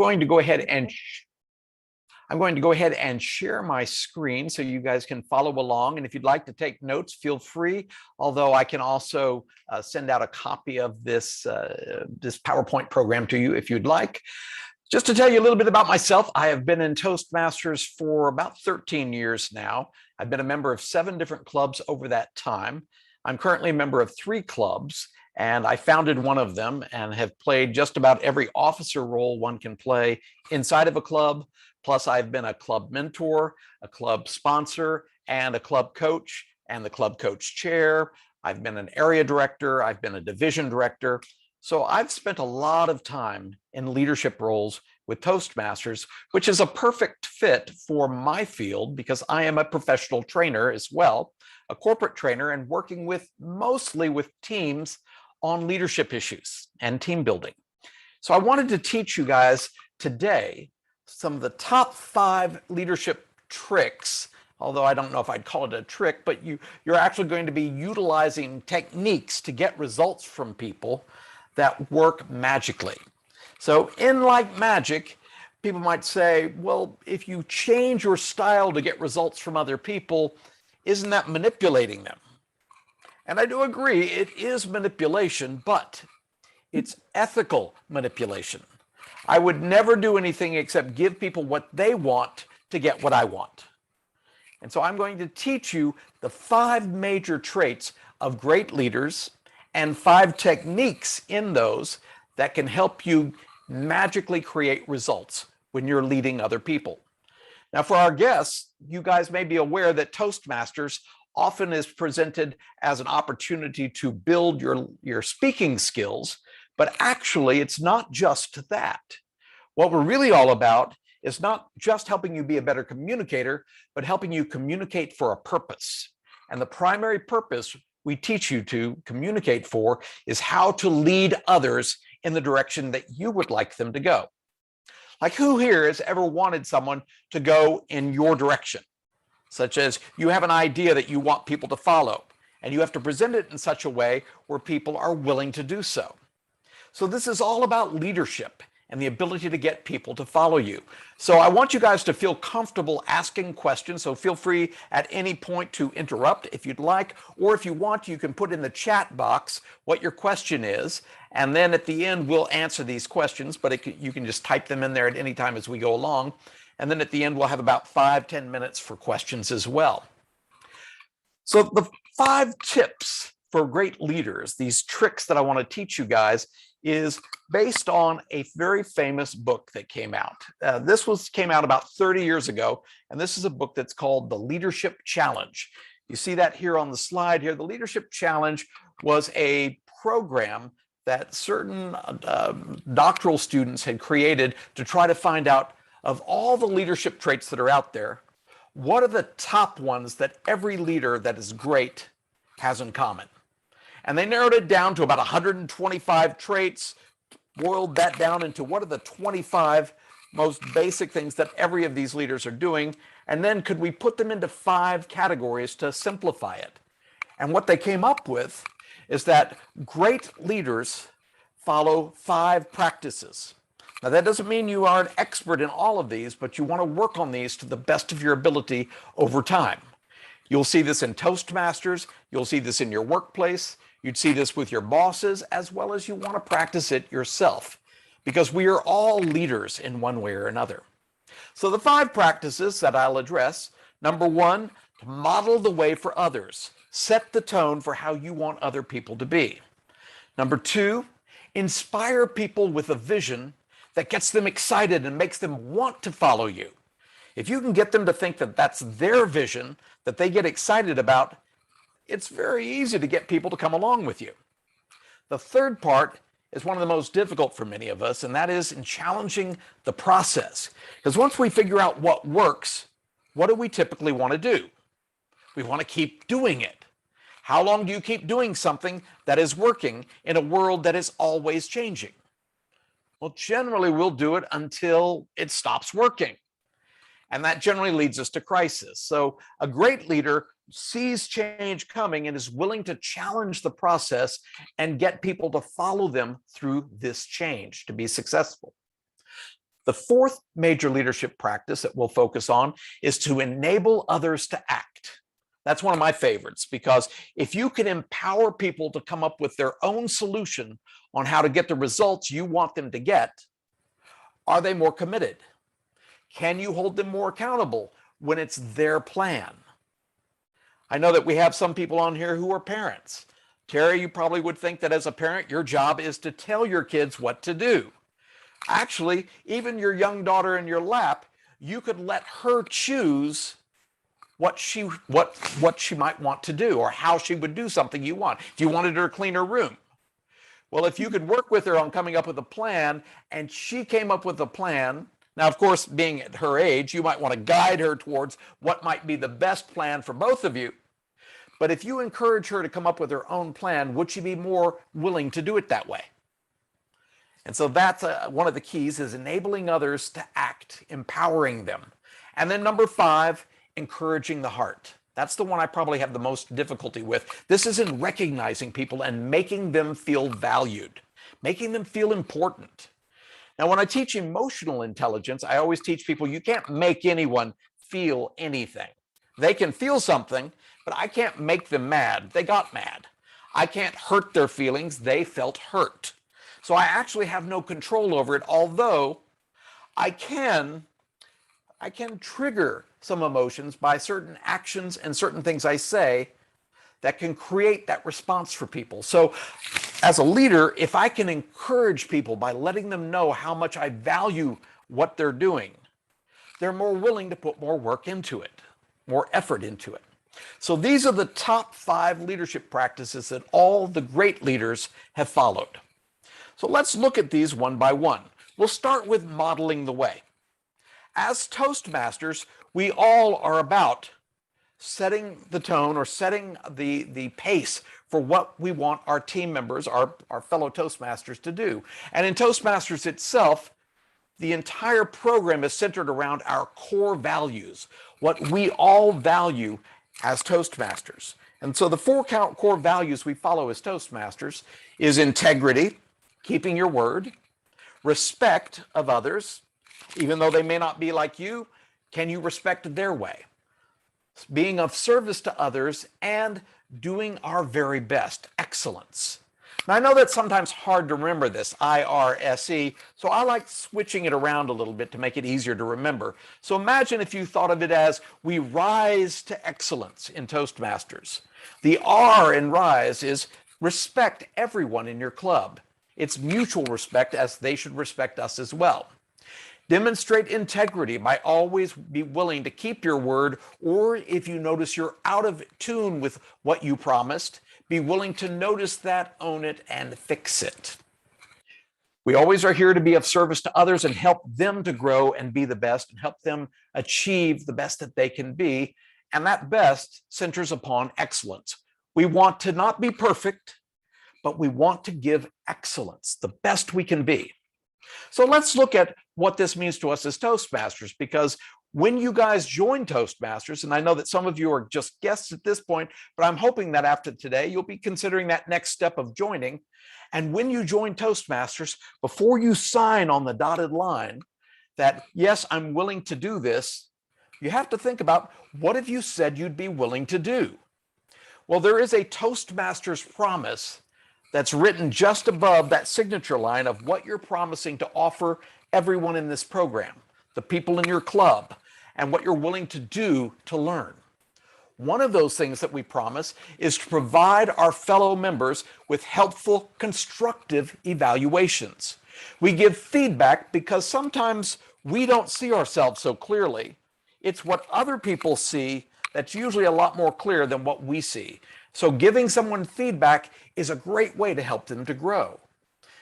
going to go ahead and share my screen so you guys can follow along. And if you'd like to take notes, feel free. Although I can also send out a copy of this PowerPoint program to you if you'd like. Just to tell you a little bit about myself, I have been in Toastmasters for about 13 years now. I've been a member of 7 different clubs over that time. I'm currently a member of 3 clubs, and I founded one of them and have played just about every officer role one can play inside of a club. Plus, I've been a club mentor, a club sponsor, and a club coach, and the club coach chair. I've been an area director. I've been a division director. So I've spent a lot of time in leadership roles with Toastmasters, which is a perfect fit for my field because I am a professional trainer as well, a corporate trainer, and working mostly with teams on leadership issues and team building. So I wanted to teach you guys today some of the top 5 leadership tricks, although I don't know if I'd call it a trick, but you're actually going to be utilizing techniques to get results from people that work magically. So in like magic, people might say, well, if you change your style to get results from other people, isn't that manipulating them? And I do agree, it is manipulation, but it's ethical manipulation. I would never do anything except give people what they want to get what I want. And so I'm going to teach you the 5 major traits of great leaders and 5 techniques in those that can help you magically create results when you're leading other people. Now, for our guests, you guys may be aware that Toastmasters often is presented as an opportunity to build your speaking skills, but actually it's not just that. What we're really all about is not just helping you be a better communicator, but helping you communicate for a purpose. And the primary purpose we teach you to communicate for is how to lead others in the direction that you would like them to go. Like, who here has ever wanted someone to go in your direction? Such as you have an idea that you want people to follow, and you have to present it in such a way where people are willing to do so. So this is all about leadership and the ability to get people to follow you. So I want you guys to feel comfortable asking questions. So feel free at any point to interrupt if you'd like, or if you want, you can put in the chat box what your question is. And then at the end, we'll answer these questions, but you can just type them in there at any time as we go along. And then at the end, we'll have about 5-10 minutes for questions as well. So the 5 tips for great leaders, these tricks that I want to teach you guys, is based on a very famous book that came out. This came out about 30 years ago, and this is a book that's called The Leadership Challenge. You see that here on the slide here. The Leadership Challenge was a program that certain doctoral students had created to try to find out, of all the leadership traits that are out there, what are the top ones that every leader that is great has in common? And they narrowed it down to about 125 traits, boiled that down into what are the 25 most basic things that every of these leaders are doing, and then could we put them into 5 categories to simplify it? And what they came up with is that great leaders follow 5 practices. Now, that doesn't mean you are an expert in all of these, but you want to work on these to the best of your ability over time. You'll see this in Toastmasters. You'll see this in your workplace. You'd see this with your bosses, as well as you want to practice it yourself, because we are all leaders in one way or another. So the 5 practices that I'll address: number 1, to model the way for others. Set the tone for how you want other people to be. Number 2, inspire people with a vision that gets them excited and makes them want to follow you. If you can get them to think that that's their vision that they get excited about, it's very easy to get people to come along with you. The 3rd part is one of the most difficult for many of us, and that is in challenging the process. Because once we figure out what works, what do we typically want to do? We want to keep doing it. How long do you keep doing something that is working in a world that is always changing? Well, generally we'll do it until it stops working. And that generally leads us to crisis. So a great leader sees change coming and is willing to challenge the process and get people to follow them through this change to be successful. The fourth major leadership practice that we'll focus on is to enable others to act. That's one of my favorites, because if you can empower people to come up with their own solution on how to get the results you want them to get, are they more committed? Can you hold them more accountable when it's their plan? I know that we have some people on here who are parents. Terry, you probably would think that as a parent, your job is to tell your kids what to do. Actually, even your young daughter in your lap, you could let her choose what she might want to do, or how she would do something you want. If you wanted her to clean her room, well, if you could work with her on coming up with a plan, and she came up with a plan, now, of course, being at her age, you might want to guide her towards what might be the best plan for both of you. But if you encourage her to come up with her own plan, would she be more willing to do it that way? And so that's one of the keys, is enabling others to act, empowering them. And then number 5, encouraging the heart. That's the one I probably have the most difficulty with. This is in recognizing people and making them feel valued, making them feel important. Now, when I teach emotional intelligence, I always teach people you can't make anyone feel anything. They can feel something, but I can't make them mad. They got mad. I can't hurt their feelings. They felt hurt. So I actually have no control over it, although I can trigger some emotions by certain actions and certain things I say that can create that response for people. So as a leader, if I can encourage people by letting them know how much I value what they're doing, they're more willing to put more work into it, more effort into it. So these are the top 5 leadership practices that all the great leaders have followed. So let's look at these one by one. We'll start with modeling the way. As Toastmasters, we all are about setting the tone, or setting the pace for what we want our team members, our fellow Toastmasters, to do. And in Toastmasters itself, the entire program is centered around our core values, what we all value as Toastmasters. And so the 4 core values we follow as Toastmasters is integrity, keeping your word; respect of others, even though they may not be like you, can you respect their way? Being of service to others, and doing our very best, excellence. Now, I know that's sometimes hard to remember, this IRSE, so I like switching it around a little bit to make it easier to remember. So imagine if you thought of it as we rise to excellence in Toastmasters. The R in rise is respect everyone in your club. It's mutual respect, as they should respect us as well. Demonstrate integrity by always be willing to keep your word, or if you notice you're out of tune with what you promised, be willing to notice that, own it, and fix it. We always are here to be of service to others and help them to grow and be the best, and help them achieve the best that they can be. And that best centers upon excellence. We want to not be perfect, but we want to give excellence, the best we can be. So let's look at what this means to us as Toastmasters, because when you guys join Toastmasters, and I know that some of you are just guests at this point, but I'm hoping that after today, you'll be considering that next step of joining. And when you join Toastmasters, before you sign on the dotted line that, yes, I'm willing to do this, you have to think about, what have you said you'd be willing to do? Well, there is a Toastmasters promise that's written just above that signature line of what you're promising to offer everyone in this program, the people in your club, and what you're willing to do to learn. One of those things that we promise is to provide our fellow members with helpful, constructive evaluations. We give feedback because sometimes we don't see ourselves so clearly. It's what other people see that's usually a lot more clear than what we see. So giving someone feedback is a great way to help them to grow.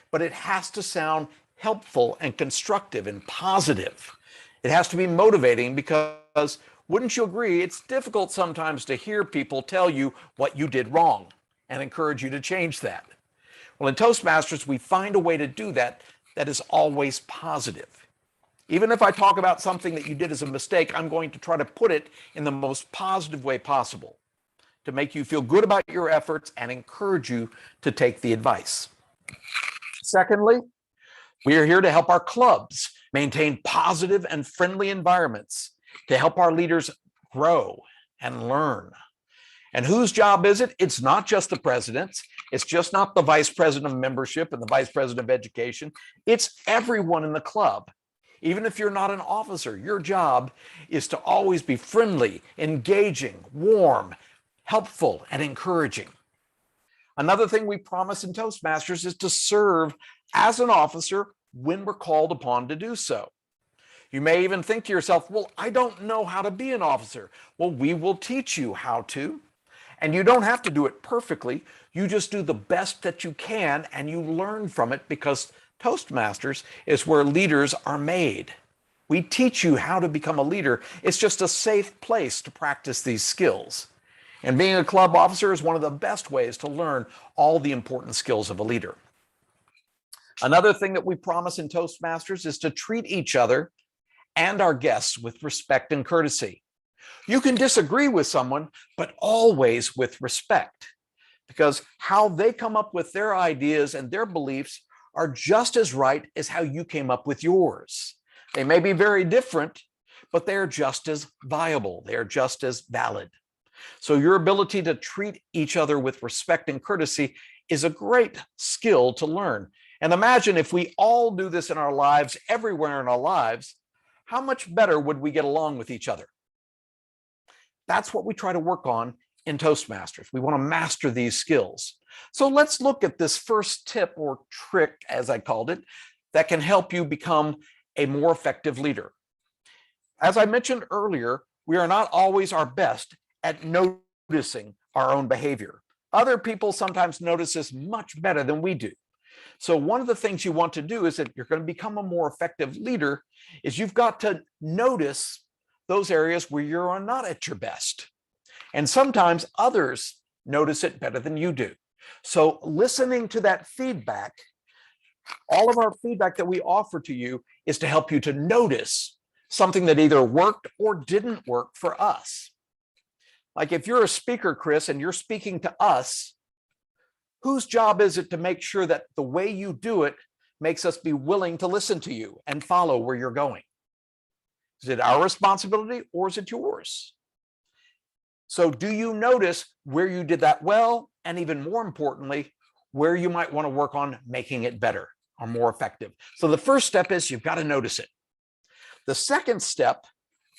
But it has to sound helpful and constructive and positive. It has to be motivating, because wouldn't you agree, it's difficult sometimes to hear people tell you what you did wrong and encourage you to change that. Well, in Toastmasters, we find a way to do that that is always positive. Even if I talk about something that you did as a mistake, I'm going to try to put it in the most positive way possible to make you feel good about your efforts and encourage you to take the advice. Secondly, we are here to help our clubs maintain positive and friendly environments to help our leaders grow and learn. And whose job is it? It's not just the president's. It's just not the vice president of membership and the vice president of education. It's everyone in the club. Even if you're not an officer, your job is to always be friendly, engaging, warm, helpful, and encouraging. Another thing we promise in Toastmasters is to serve as an officer when we're called upon to do so. You may even think to yourself, well, I don't know how to be an officer. Well, we will teach you how to. And you don't have to do it perfectly. You just do the best that you can and you learn from it, because Toastmasters is where leaders are made. We teach you how to become a leader. It's just a safe place to practice these skills. And being a club officer is one of the best ways to learn all the important skills of a leader. Another thing that we promise in Toastmasters is to treat each other and our guests with respect and courtesy. You can disagree with someone, but always with respect, because how they come up with their ideas and their beliefs are just as right as how you came up with yours. They may be very different, but they're just as viable. They're just as valid. So your ability to treat each other with respect and courtesy is a great skill to learn. And imagine if we all do this in our lives, everywhere in our lives, how much better would we get along with each other? That's what we try to work on in Toastmasters. We want to master these skills. So let's look at this first tip or trick, as I called it, that can help you become a more effective leader. As I mentioned earlier, we are not always our best at noticing our own behavior. Other people sometimes notice this much better than we do. So one of the things you want to do is that you're going to become a more effective leader is you've got to notice those areas where you're not at your best. And sometimes others notice it better than you do. So listening to that feedback, all of our feedback that we offer to you is to help you to notice something that either worked or didn't work for us. Like if you're a speaker, Chris, and you're speaking to us, whose job is it to make sure that the way you do it makes us be willing to listen to you and follow where you're going? Is it our responsibility or is it yours? So do you notice where you did that well? And even more importantly, where you might want to work on making it better or more effective? So the first step is you've got to notice it. The second step,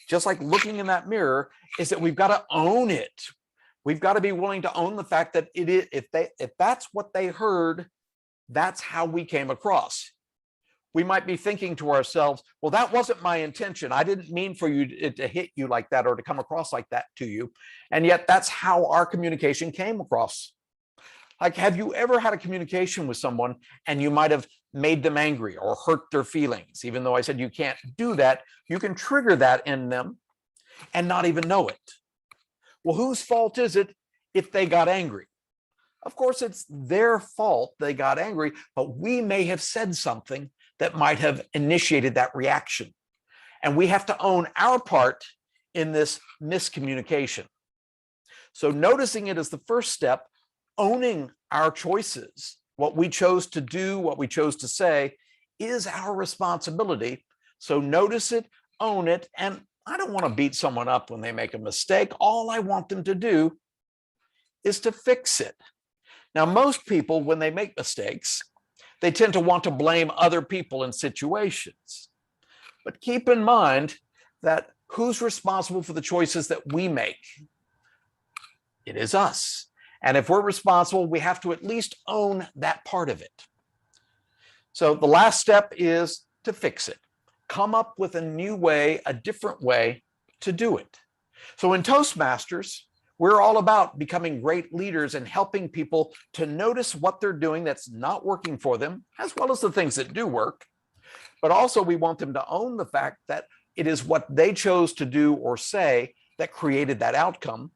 just like looking in that mirror, is that we've got to own it. We've got to be willing to own the fact that it is, if that's what they heard, that's how we came across. We might be thinking to ourselves, well, that wasn't my intention. I didn't mean for you to hit you like that or to come across like that to you. And yet that's how our communication came across. Like, have you ever had a communication with someone and you might have made them angry or hurt their feelings? Even though I said you can't do that, you can trigger that in them and not even know it. Well, whose fault is it if they got angry? Of course, it's their fault they got angry, but we may have said something that might have initiated that reaction. And we have to own our part in this miscommunication. So noticing it is the first step. Owning our choices, what we chose to do, what we chose to say, is our responsibility. So notice it, own it, and I don't want to beat someone up when they make a mistake. All I want them to do is to fix it. Now, most people, when they make mistakes, they tend to want to blame other people in situations. But keep in mind that who's responsible for the choices that we make? It is us. And if we're responsible, we have to at least own that part of it. So the last step is to fix it. Come up with a new way, a different way to do it. So in Toastmasters, we're all about becoming great leaders and helping people to notice what they're doing that's not working for them, as well as the things that do work. But also we want them to own the fact that it is what they chose to do or say that created that outcome.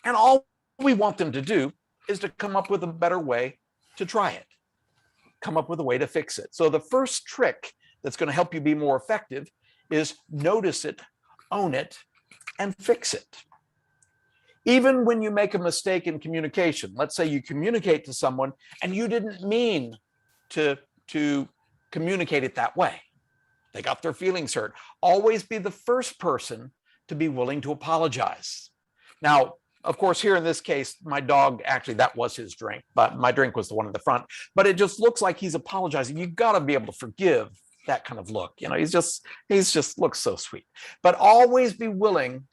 And all we want them to do is to come up with a better way to try it, come up with a way to fix it. So the first trick that's going to help you be more effective is notice it, own it, and fix it. Even when you make a mistake in communication, let's say you communicate to someone and you didn't mean to communicate it that way. They got their feelings hurt. Always be the first person to be willing to apologize. Now, of course, here in this case, my dog, actually, that was his drink, but my drink was the one in the front. But it just looks like he's apologizing. You got to be able to forgive that kind of look. You know, he's just looks so sweet. But always be willing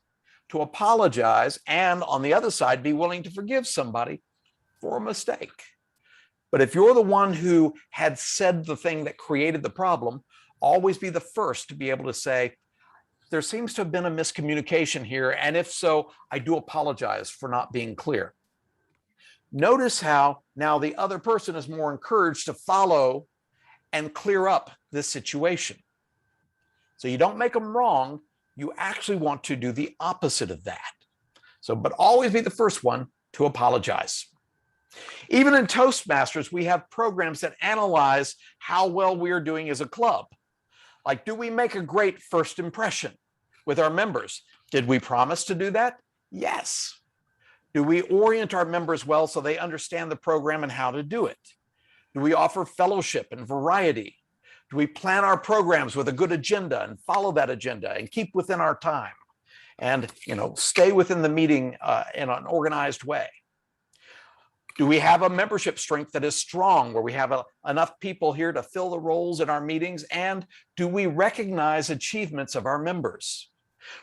to apologize, and on the other side, be willing to forgive somebody for a mistake. But if you're the one who had said the thing that created the problem, always be the first to be able to say, there seems to have been a miscommunication here, and if so, I do apologize for not being clear. Notice how now the other person is more encouraged to follow and clear up this situation. So you don't make them wrong, you actually want to do the opposite of that. So, but always be the first one to apologize. Even in Toastmasters, we have programs that analyze how well we are doing as a club. Like, do we make a great first impression with our members? Did we promise to do that? Yes. Do we orient our members well so they understand the program and how to do it? Do we offer fellowship and variety? Do we plan our programs with a good agenda and follow that agenda and keep within our time and, stay within the meeting in an organized way? Do we have a membership strength that is strong, where we have enough people here to fill the roles in our meetings? And do we recognize achievements of our members?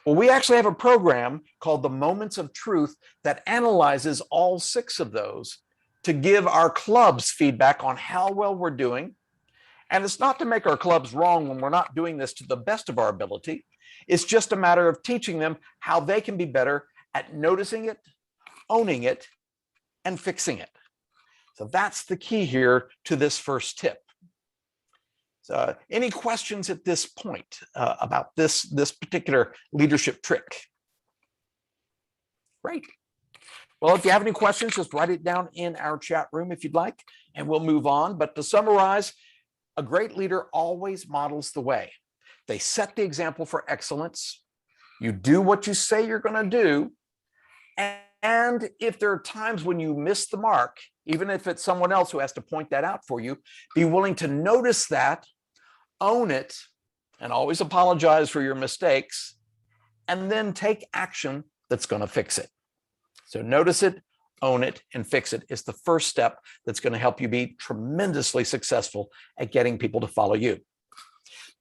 Well, we actually have a program called the Moments of Truth that analyzes all 6 of those to give our clubs feedback on how well we're doing. And it's not to make our clubs wrong when we're not doing this to the best of our ability. It's just a matter of teaching them how they can be better at noticing it, owning it, and fixing it. So that's the key here to this first tip. So any questions at this point about this particular leadership trick? Great. Well, if you have any questions, just write it down in our chat room if you'd like, and we'll move on. But to summarize, a great leader always models the way. They set the example for excellence. You do what you say you're going to do. And if there are times when you miss the mark, even if it's someone else who has to point that out for you, be willing to notice that, own it, and always apologize for your mistakes, and then take action that's going to fix it. So notice it, own it, and fix it is the first step that's going to help you be tremendously successful at getting people to follow you.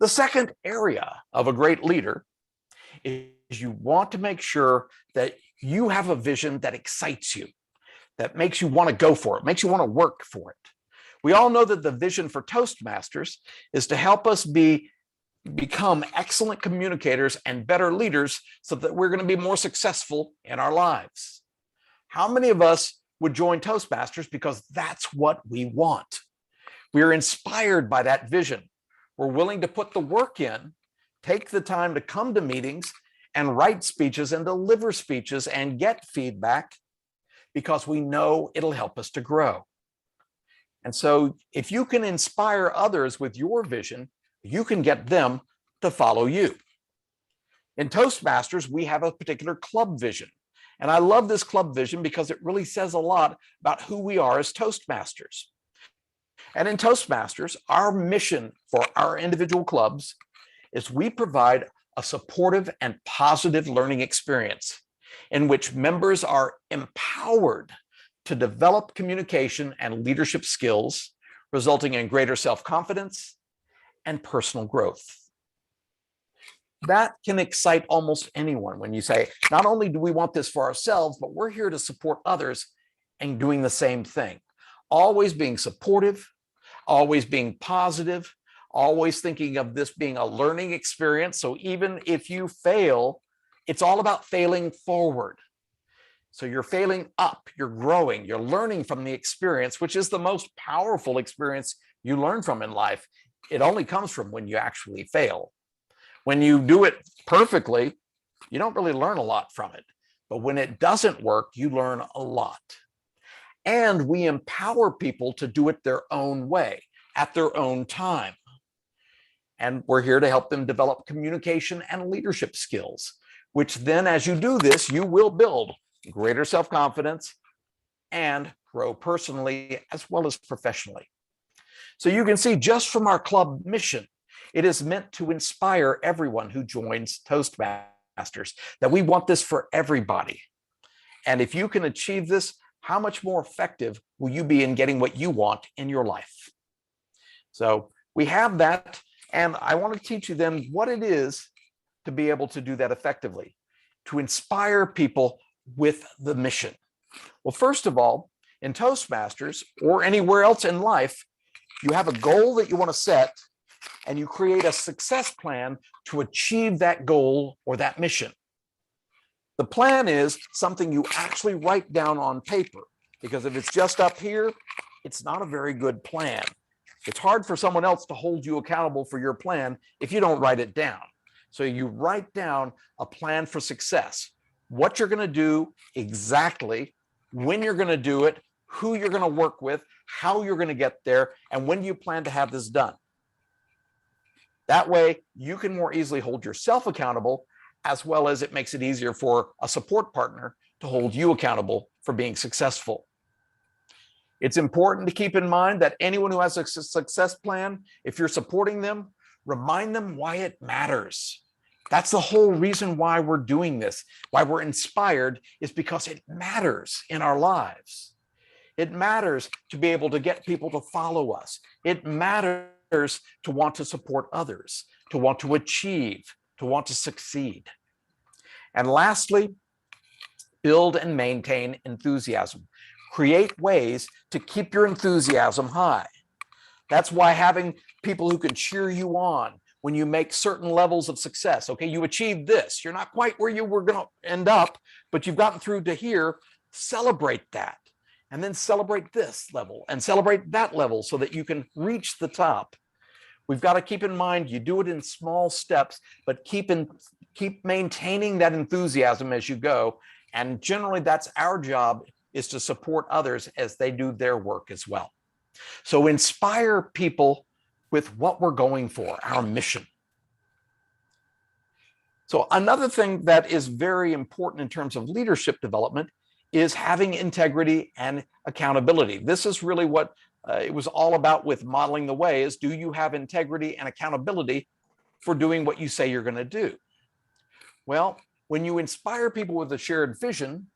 The second area of a great leader is you want to make sure that you have a vision that excites you, that makes you want to go for it, makes you want to work for it. We all know that the vision for Toastmasters is to help us become excellent communicators and better leaders so that we're going to be more successful in our lives. How many of us would join Toastmasters because that's what we want? We are inspired by that vision. We're willing to put the work in, take the time to come to meetings and write speeches and deliver speeches and get feedback because we know it'll help us to grow. And so if you can inspire others with your vision, you can get them to follow you. In Toastmasters, we have a particular club vision. And I love this club vision because it really says a lot about who we are as Toastmasters. And in Toastmasters, our mission for our individual clubs is we provide a supportive and positive learning experience in which members are empowered to develop communication and leadership skills, resulting in greater self-confidence and personal growth. That can excite almost anyone when you say, not only do we want this for ourselves, but we're here to support others and doing the same thing. Always being supportive, always being positive, always thinking of this being a learning experience. So even if you fail, it's all about failing forward. So you're failing up, you're growing, you're learning from the experience, which is the most powerful experience you learn from in life. It only comes from when you actually fail. When you do it perfectly, you don't really learn a lot from it. But when it doesn't work, you learn a lot. And we empower people to do it their own way, at their own time. And we're here to help them develop communication and leadership skills, which then as you do this, you will build greater self-confidence and grow personally as well as professionally. So you can see just from our club mission, It is meant to inspire everyone who joins Toastmasters, that we want this for everybody. And if you can achieve this, how much more effective will you be in getting what you want in your life? So we have that, and I want to teach you then what it is to be able to do that effectively, to inspire people with the mission. Well, first of all, in Toastmasters or anywhere else in life, you have a goal that you want to set, and you create a success plan to achieve that goal or that mission. The plan is something you actually write down on paper, because if it's just up here, it's not a very good plan. It's hard for someone else to hold you accountable for your plan if you don't write it down. So you write down a plan for success, what you're going to do exactly, when you're going to do it, who you're going to work with, how you're going to get there, and when do you plan to have this done. That way, you can more easily hold yourself accountable, as well as it makes it easier for a support partner to hold you accountable for being successful. It's important to keep in mind that anyone who has a success plan, if you're supporting them, remind them why it matters. That's the whole reason why we're doing this, why we're inspired, is because it matters in our lives. It matters to be able to get people to follow us. It matters to want to support others, to want to achieve, to want to succeed. And lastly, build and maintain enthusiasm. Create ways to keep your enthusiasm high. That's why having people who can cheer you on when you make certain levels of success. Okay, you achieved this. You're not quite where you were going to end up, but you've gotten through to here. Celebrate that. And then celebrate this level and celebrate that level so that you can reach the top. We've got to keep in mind, you do it in small steps, but keep maintaining that enthusiasm as you go. And generally, that's our job, is to support others as they do their work as well. So inspire people with what we're going for, our mission. So another thing that is very important in terms of leadership development is having integrity and accountability. This is really what it was all about with modeling the way, is do you have integrity and accountability for doing what you say you're going to do? Well, when you inspire people with a shared vision,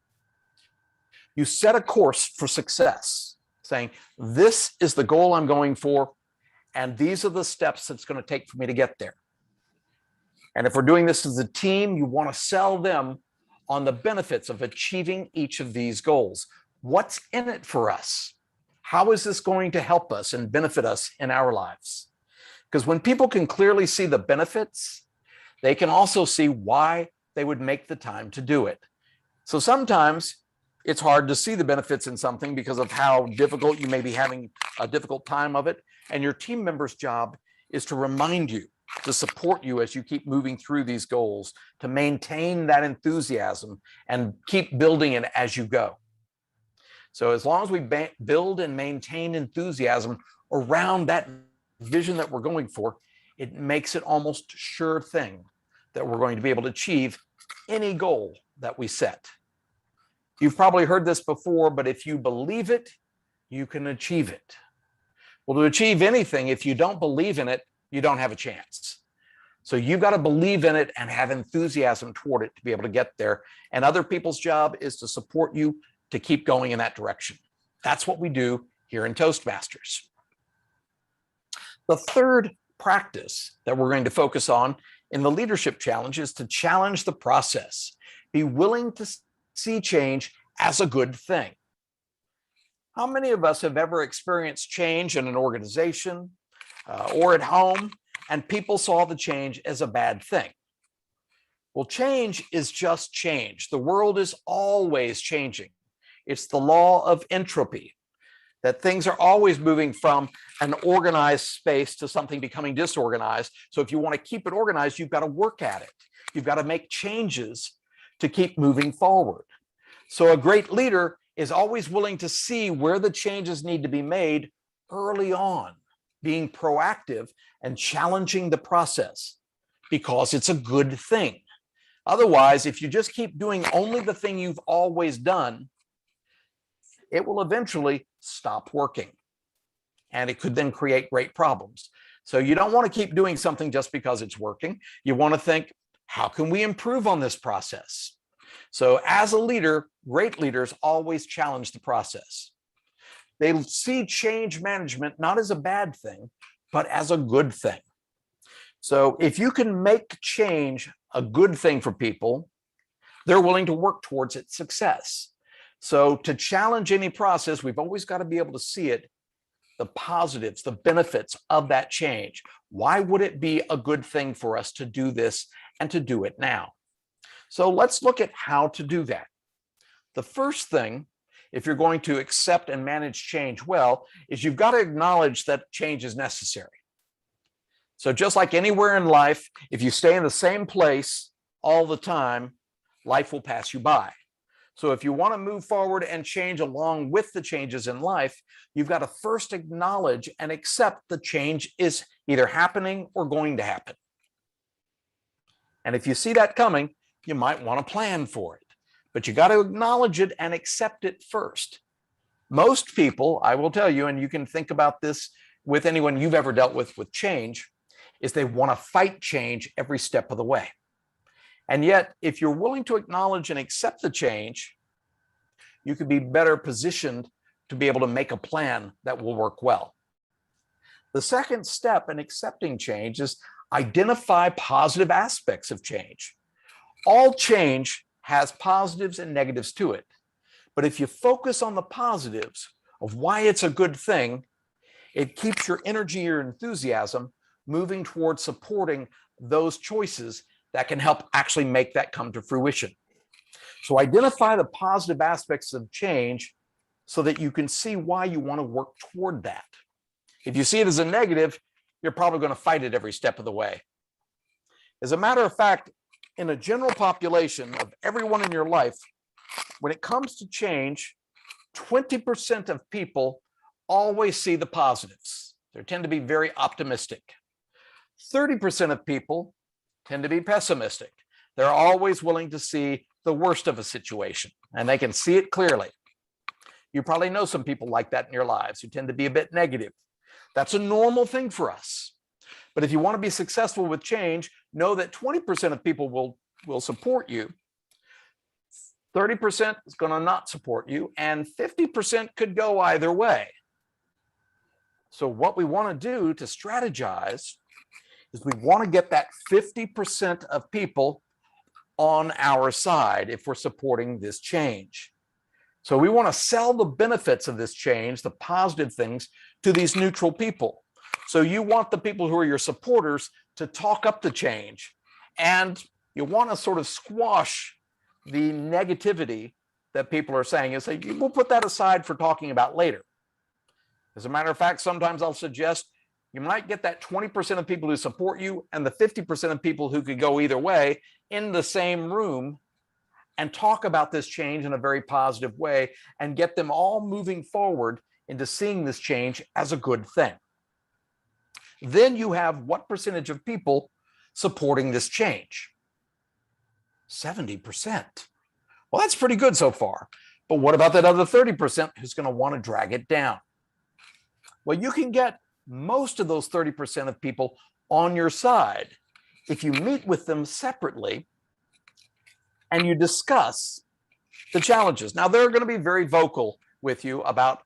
you set a course for success, saying, this is the goal I'm going for, and these are the steps it's going to take for me to get there. And if we're doing this as a team, you want to sell them on the benefits of achieving each of these goals. What's in it for us? How is this going to help us and benefit us in our lives? Because when people can clearly see the benefits, they can also see why they would make the time to do it. So sometimes it's hard to see the benefits in something because of how difficult you may be having a difficult time of it. And your team member's job is to remind you, to support you as you keep moving through these goals, to maintain that enthusiasm and keep building it as you go. So as long as we build and maintain enthusiasm around that vision that we're going for, it makes it almost sure thing that we're going to be able to achieve any goal that we set. You've probably heard this before, but if you believe it, you can achieve it. Well, to achieve anything, if you don't believe in it, you don't have a chance. So you've got to believe in it and have enthusiasm toward it to be able to get there. And other people's job is to support you to keep going in that direction. That's what we do here in Toastmasters. The third practice that we're going to focus on in the leadership challenge is to challenge the process. Be willing to see change as a good thing. How many of us have ever experienced change in an organization or at home, and people saw the change as a bad thing? Well, change is just change. The world is always changing. It's the law of entropy, that things are always moving from an organized space to something becoming disorganized. So if you want to keep it organized, you've got to work at it. You've got to make changes to keep moving forward. So a great leader is always willing to see where the changes need to be made early on, being proactive and challenging the process because it's a good thing. Otherwise, if you just keep doing only the thing you've always done, it will eventually stop working. And it could then create great problems. So you don't want to keep doing something just because it's working. You want to think, how can we improve on this process? So as a leader, great leaders always challenge the process. They see change management not as a bad thing, but as a good thing. So if you can make change a good thing for people, they're willing to work towards its success. So to challenge any process, we've always got to be able to see it, the positives, the benefits of that change. Why would it be a good thing for us to do this and to do it now? So let's look at how to do that. The first thing, if you're going to accept and manage change well, is you've got to acknowledge that change is necessary. So just like anywhere in life, if you stay in the same place all the time, life will pass you by. So if you want to move forward and change along with the changes in life, you've got to first acknowledge and accept the change is either happening or going to happen. And if you see that coming, you might want to plan for it, but you got to acknowledge it and accept it first. Most people, I will tell you, and you can think about this with anyone you've ever dealt with change, is they want to fight change every step of the way. And yet, if you're willing to acknowledge and accept the change, you could be better positioned to be able to make a plan that will work well. The second step in accepting change is identify positive aspects of change. All change has positives and negatives to it. But if you focus on the positives of why it's a good thing, it keeps your energy, your enthusiasm moving towards supporting those choices that can help actually make that come to fruition. So identify the positive aspects of change so that you can see why you want to work toward that. If you see it as a negative, you're probably going to fight it every step of the way. As a matter of fact, in a general population of everyone in your life, when it comes to change, 20% of people always see the positives. They tend to be very optimistic. 30% of people tend to be pessimistic. They're always willing to see the worst of a situation, and they can see it clearly. You probably know some people like that in your lives who tend to be a bit negative. That's a normal thing for us. But if you want to be successful with change, know that 20% of people will support you, 30% is going to not support you, and 50% could go either way. So what we want to do to strategize is we want to get that 50% of people on our side if we're supporting this change. So we want to sell the benefits of this change, the positive things, to these neutral people. So you want the people who are your supporters to talk up the change, and you want to sort of squash the negativity that people are saying and say, we'll put that aside for talking about later. As a matter of fact, sometimes I'll suggest you might get that 20% of people who support you and the 50% of people who could go either way in the same room and talk about this change in a very positive way and get them all moving forward into seeing this change as a good thing. Then you have what percentage of people supporting this change? 70%. Well, that's pretty good so far. But what about that other 30% who's going to want to drag it down? Well, you can get most of those 30% of people on your side if you meet with them separately and you discuss the challenges. Now, they're going to be very vocal with you about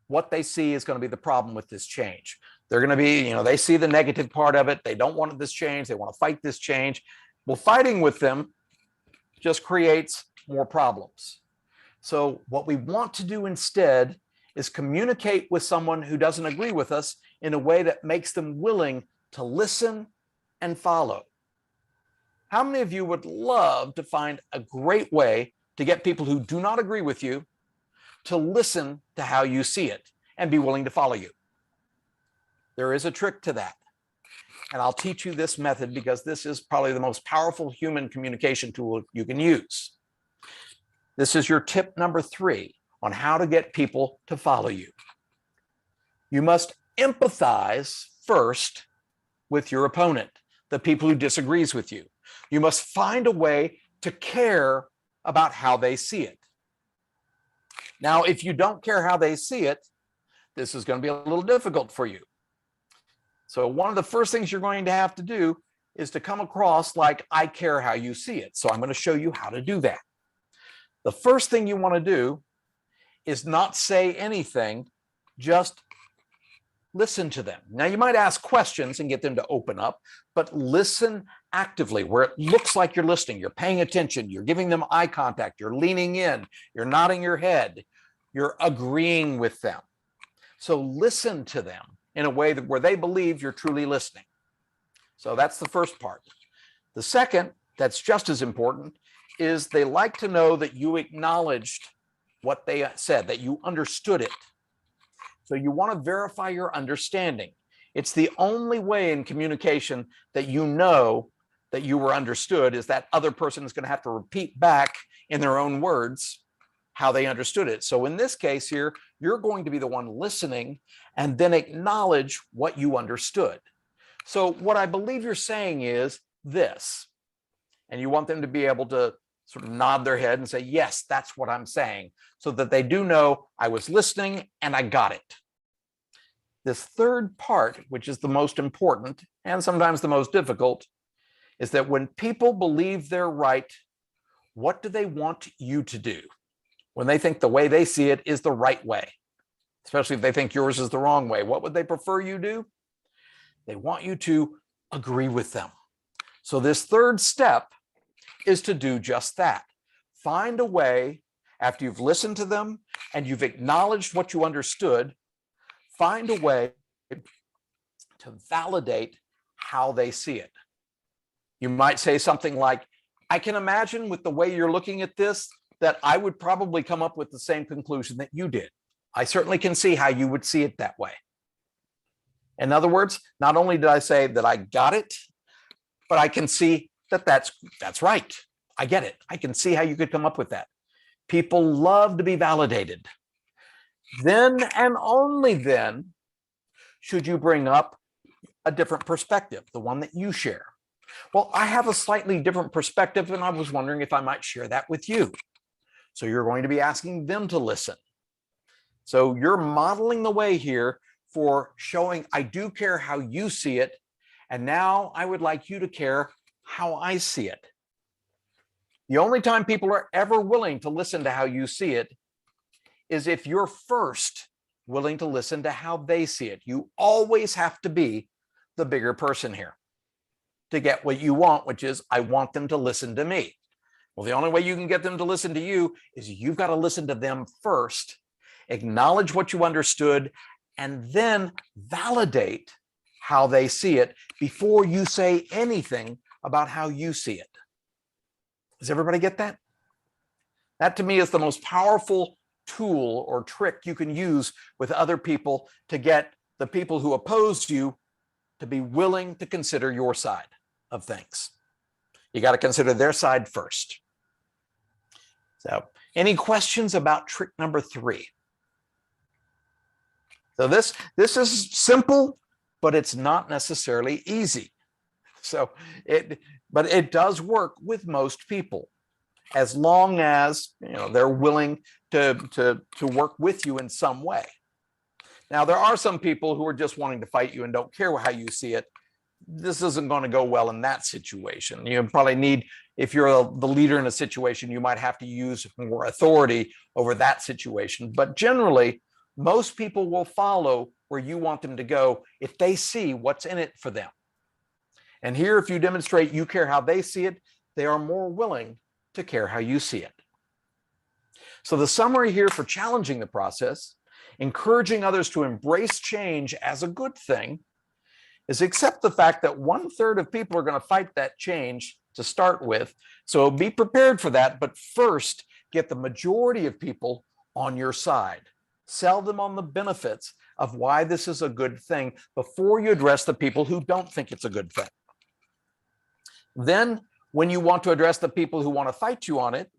what they see is going to be the problem with this change. They're going to be, they see the negative part of it. They don't want this change. They want to fight this change. Well, fighting with them just creates more problems. So what we want to do instead is communicate with someone who doesn't agree with us in a way that makes them willing to listen and follow. How many of you would love to find a great way to get people who do not agree with you to listen to how you see it and be willing to follow you? There is a trick to that. And I'll teach you this method because this is probably the most powerful human communication tool you can use. This is your tip number 3 on how to get people to follow you. You must empathize first with your opponent, the people who disagrees with you. You must find a way to care about how they see it. Now, if you don't care how they see it, this is going to be a little difficult for you. So one of the first things you're going to have to do is to come across like, I care how you see it. So I'm going to show you how to do that. The first thing you want to do is not say anything, just listen to them. Now, you might ask questions and get them to open up, but listen actively where it looks like you're listening. You're paying attention. You're giving them eye contact. You're leaning in. You're nodding your head. You're agreeing with them. So listen to them in a way that where they believe you're truly listening. So that's the first part. The second, that's just as important, is they like to know that you acknowledged what they said, that you understood it. So you want to verify your understanding. It's the only way in communication that you know that you were understood, is that other person is going to have to repeat back in their own words how they understood it. So in this case here, you're going to be the one listening and then acknowledge what you understood. So what I believe you're saying is this, and you want them to be able to sort of nod their head and say, yes, that's what I'm saying, so that they do know I was listening and I got it. This third part, which is the most important and sometimes the most difficult, is that when people believe they're right, what do they want you to do? When they think the way they see it is the right way, especially if they think yours is the wrong way, what would they prefer you do? They want you to agree with them. So this third step is to do just that. Find a way, after you've listened to them and you've acknowledged what you understood, find a way to validate how they see it. You might say something like, I can imagine with the way you're looking at this, that I would probably come up with the same conclusion that you did. I certainly can see how you would see it that way. In other words, not only did I say that I got it, but I can see that that's right. I get it. I can see how you could come up with that. People love to be validated. Then and only then should you bring up a different perspective, the one that you share. Well, I have a slightly different perspective, and I was wondering if I might share that with you. So you're going to be asking them to listen. So you're modeling the way here for showing I do care how you see it, and now I would like you to care how I see it. The only time people are ever willing to listen to how you see it is if you're first willing to listen to how they see it. You always have to be the bigger person here to get what you want, which is, I want them to listen to me. Well, the only way you can get them to listen to you is you've got to listen to them first, acknowledge what you understood, and then validate how they see it before you say anything about how you see it. Does everybody get that? That to me is the most powerful tool or trick you can use with other people to get the people who oppose you to be willing to consider your side of things. You got to consider their side first. So, any questions about trick number 3? So this is simple, but it's not necessarily easy. So but it does work with most people, as long as they're willing to work with you in some way. Now, there are some people who are just wanting to fight you and don't care how you see it. This isn't going to go well in that situation. You probably need, if you're the leader in a situation, you might have to use more authority over that situation. But generally, most people will follow where you want them to go if they see what's in it for them. And here, if you demonstrate you care how they see it, they are more willing to care how you see it. So the summary here for challenging the process, encouraging others to embrace change as a good thing, is accept the fact that 1/3 of people are going to fight that change to start with. So be prepared for that, but first get the majority of people on your side. Sell them on the benefits of why this is a good thing before you address the people who don't think it's a good thing. Then, when you want to address the people who want to fight you on it,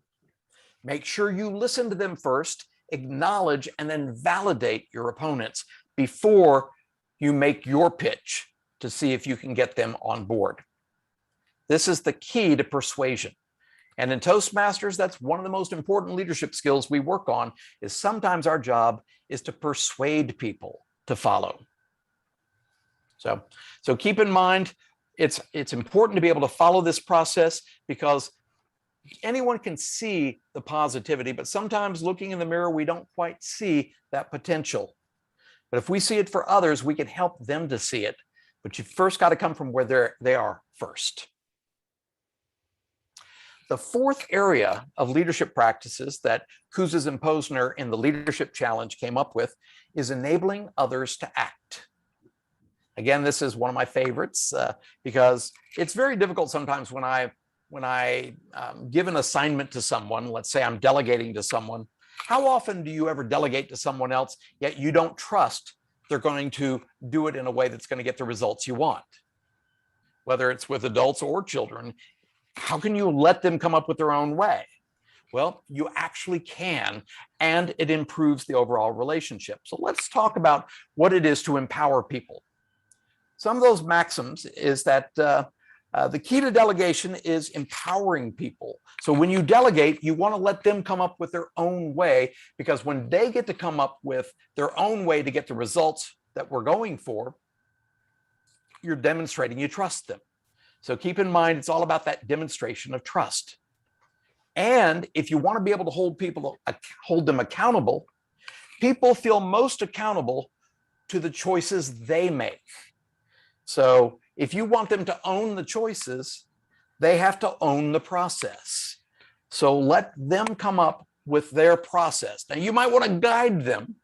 make sure you listen to them first, acknowledge, and then validate your opponents before you make your pitch to see if you can get them on board. This is the key to persuasion. And in Toastmasters, that's one of the most important leadership skills we work on, is sometimes our job is to persuade people to follow. So keep in mind, it's important to be able to follow this process, because anyone can see the positivity, but sometimes looking in the mirror, we don't quite see that potential. But if we see it for others, we can help them to see it. But you first got to come from where they are first. The fourth area of leadership practices that Kouzes and Pozner in the Leadership Challenge came up with is enabling others to act. Again, this is one of my favorites because it's very difficult sometimes when I give an assignment to someone. Let's say I'm delegating to someone. How often do you ever delegate to someone else, yet you don't trust they're going to do it in a way that's going to get the results you want? Whether it's with adults or children, how can you let them come up with their own way? Well, you actually can, and it improves the overall relationship. So let's talk about what it is to empower people. Some of those maxims is that the key to delegation is empowering people. So when you delegate, you want to let them come up with their own way, because when they get to come up with their own way to get the results that we're going for, you're demonstrating you trust them. So keep in mind, it's all about that demonstration of trust. And if you want to be able to hold them accountable, people feel most accountable to the choices they make. So if you want them to own the choices, they have to own the process. So let them come up with their process. Now, you might want to guide them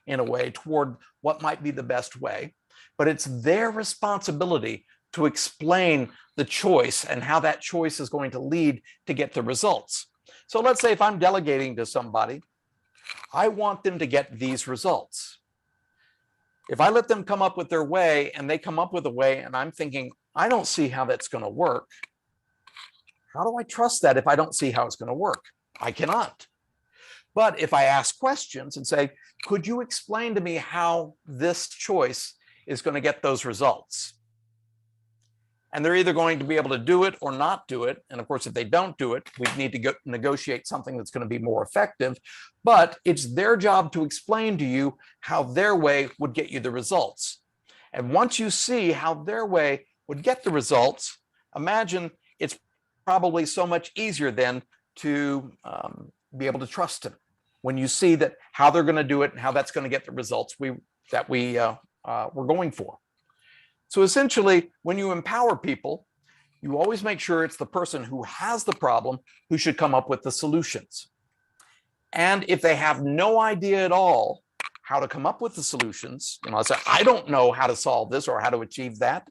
in a way toward what might be the best way, but it's their responsibility to explain the choice and how that choice is going to lead to get the results. So let's say if I'm delegating to somebody, I want them to get these results. If I let them come up with their way and they come up with a way and I'm thinking, I don't see how that's going to work. How do I trust that if I don't see how it's going to work? I cannot. But if I ask questions and say, could you explain to me how this choice is going to get those results? And they're either going to be able to do it or not do it. And of course, if they don't do it, we need to negotiate something that's going to be more effective. But it's their job to explain to you how their way would get you the results. And once you see how their way would get the results, imagine it's probably so much easier then to be able to trust them when you see that how they're going to do it and how that's going to get the results we're going for. So essentially, when you empower people, you always make sure it's the person who has the problem who should come up with the solutions. And if they have no idea at all how to come up with the solutions, I say, I don't know how to solve this or how to achieve that.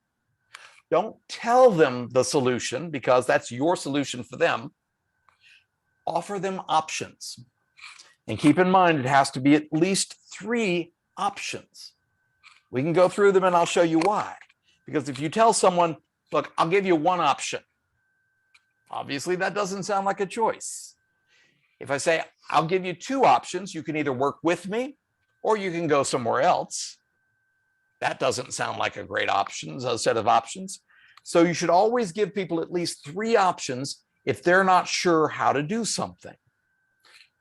Don't tell them the solution, because that's your solution for them. Offer them options. And keep in mind, it has to be at least 3 options. We can go through them and I'll show you why. Because if you tell someone, look, I'll give you 1 option, obviously that doesn't sound like a choice. If I say, I'll give you 2 options, you can either work with me or you can go somewhere else. That doesn't sound like a great set of options. So you should always give people at least 3 options if they're not sure how to do something.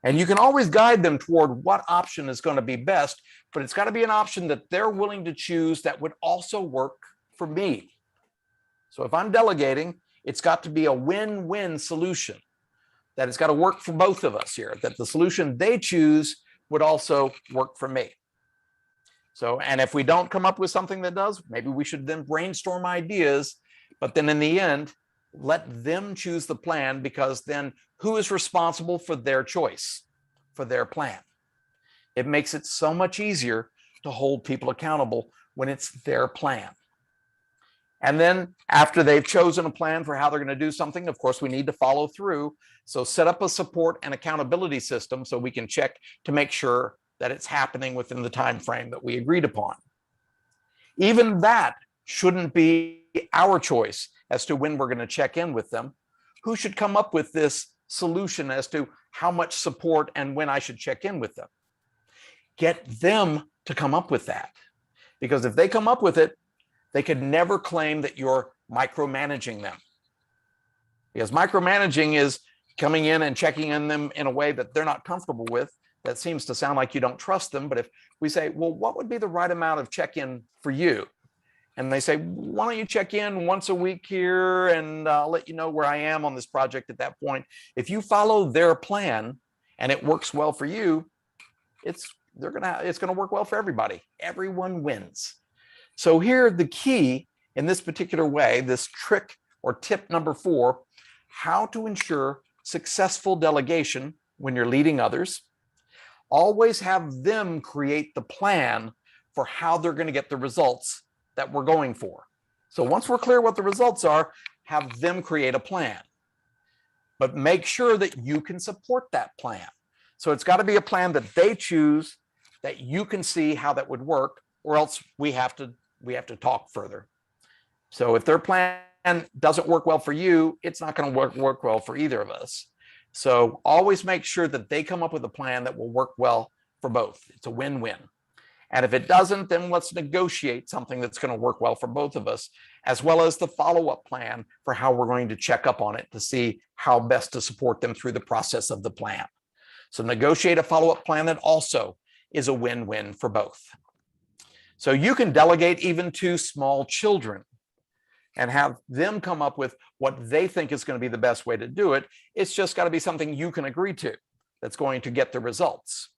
And you can always guide them toward what option is going to be best, but it's got to be an option that they're willing to choose that would also work for me. So if I'm delegating, it's got to be a win-win solution, that it's got to work for both of us here, that the solution they choose would also work for me. So, and if we don't come up with something that does, maybe we should then brainstorm ideas, but then in the end, let them choose the plan, because then who is responsible for their choice, for their plan? It makes it so much easier to hold people accountable when it's their plan. And then after they've chosen a plan for how they're going to do something, of course, we need to follow through. So set up a support and accountability system so we can check to make sure that it's happening within the time frame that we agreed upon. Even that shouldn't be our choice as to when we're going to check in with them. Who should come up with this solution as to how much support and when I should check in with them? Get them to come up with that. Because if they come up with it, they could never claim that you're micromanaging them. Because micromanaging is coming in and checking on them in a way that they're not comfortable with. That seems to sound like you don't trust them. But if we say, well, what would be the right amount of check-in for you? and they say, why don't you check in once a week here, and I'll let you know where I am on this project at that point. If you follow their plan and it works well for you, it's gonna work well for everybody. Everyone wins. So here, the key in this particular way, this trick or tip number 4, how to ensure successful delegation when you're leading others. Always have them create the plan for how they're going to get the results that we're going for. So once we're clear what the results are, have them create a plan. But make sure that you can support that plan. So it's got to be a plan that they choose, that you can see how that would work, or else we have to talk further. So if their plan doesn't work well for you, it's not going to work well for either of us. So always make sure that they come up with a plan that will work well for both. It's a win-win. And if it doesn't, then let's negotiate something that's going to work well for both of us, as well as the follow-up plan for how we're going to check up on it to see how best to support them through the process of the plan. So negotiate a follow-up plan that also is a win-win for both. So you can delegate even to small children and have them come up with what they think is going to be the best way to do it. It's just got to be something you can agree to that's going to get the results.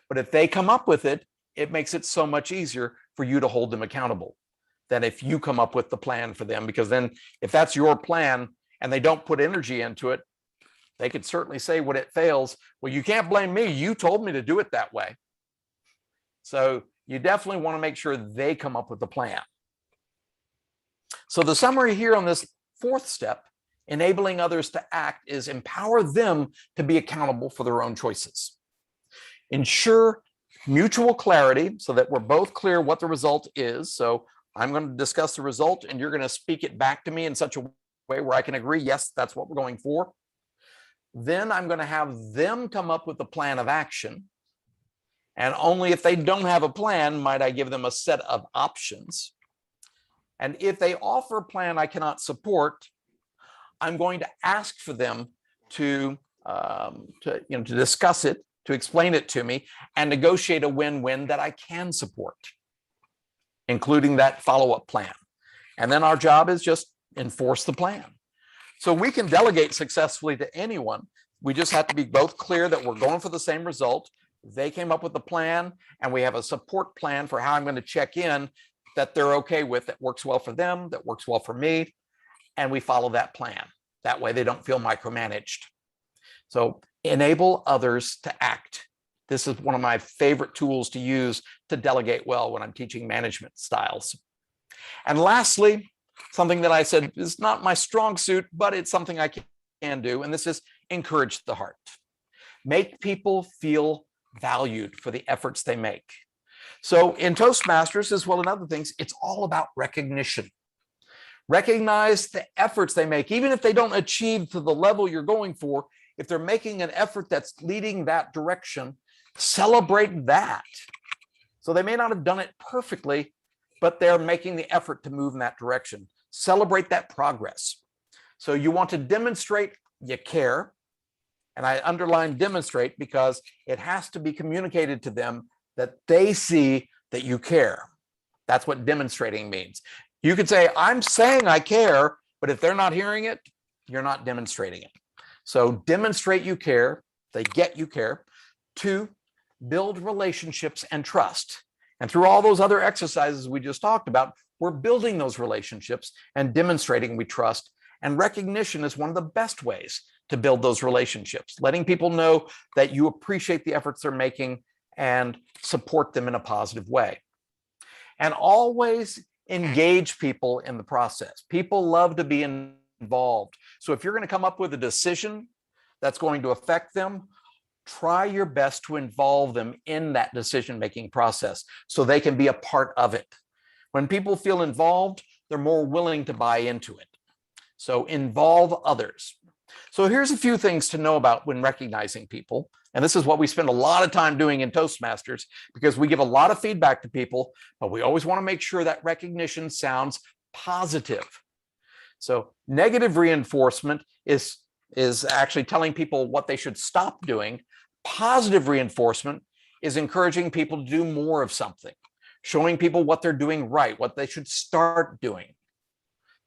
But if they come up with it, it makes it so much easier for you to hold them accountable than if you come up with the plan for them, because then if that's your plan and they don't put energy into it, they could certainly say when it fails, well, you can't blame me. You told me to do it that way. So you definitely want to make sure they come up with the plan. So the summary here on this 4th step, enabling others to act, is empower them to be accountable for their own choices. Ensure mutual clarity so that we're both clear what the result is. So I'm going to discuss the result and you're going to speak it back to me in such a way where I can agree, yes, that's what we're going for. Then I'm going to have them come up with a plan of action. And only if they don't have a plan might I give them a set of options. And if they offer a plan I cannot support, I'm going to ask for them to discuss it, to explain it to me, and negotiate a win-win that I can support, including that follow-up plan. And then our job is just enforce the plan. So we can delegate successfully to anyone. We just have to be both clear that we're going for the same result. They came up with the plan, and we have a support plan for how I'm going to check in that they're okay with, that works well for them, that works well for me, and we follow that plan. That way they don't feel micromanaged. So enable others to act. This is one of my favorite tools to use to delegate well when I'm teaching management styles. And lastly, something that I said is not my strong suit, but it's something I can do, and this is encourage the heart. Make people feel valued for the efforts they make. So in Toastmasters, as well as other things, it's all about recognition. Recognize the efforts they make, even if they don't achieve to the level you're going for. If they're making an effort that's leading that direction, celebrate that. So they may not have done it perfectly, but they're making the effort to move in that direction. Celebrate that progress. So you want to demonstrate you care. And I underline demonstrate because it has to be communicated to them that they see that you care. That's what demonstrating means. You could say, I'm saying I care, but if they're not hearing it, you're not demonstrating it. So demonstrate you care, they get you care. 2, build relationships and trust. And through all those other exercises we just talked about, we're building those relationships and demonstrating we trust. And recognition is one of the best ways to build those relationships, letting people know that you appreciate the efforts they're making and support them in a positive way. And always engage people in the process. People love to be involved. So if you're going to come up with a decision that's going to affect them, try your best to involve them in that decision-making process so they can be a part of it. When people feel involved, they're more willing to buy into it. So involve others. So here's a few things to know about when recognizing people. And this is what we spend a lot of time doing in Toastmasters, because we give a lot of feedback to people, but we always want to make sure that recognition sounds positive. So negative reinforcement is actually telling people what they should stop doing. Positive reinforcement is encouraging people to do more of something, showing people what they're doing right, what they should start doing.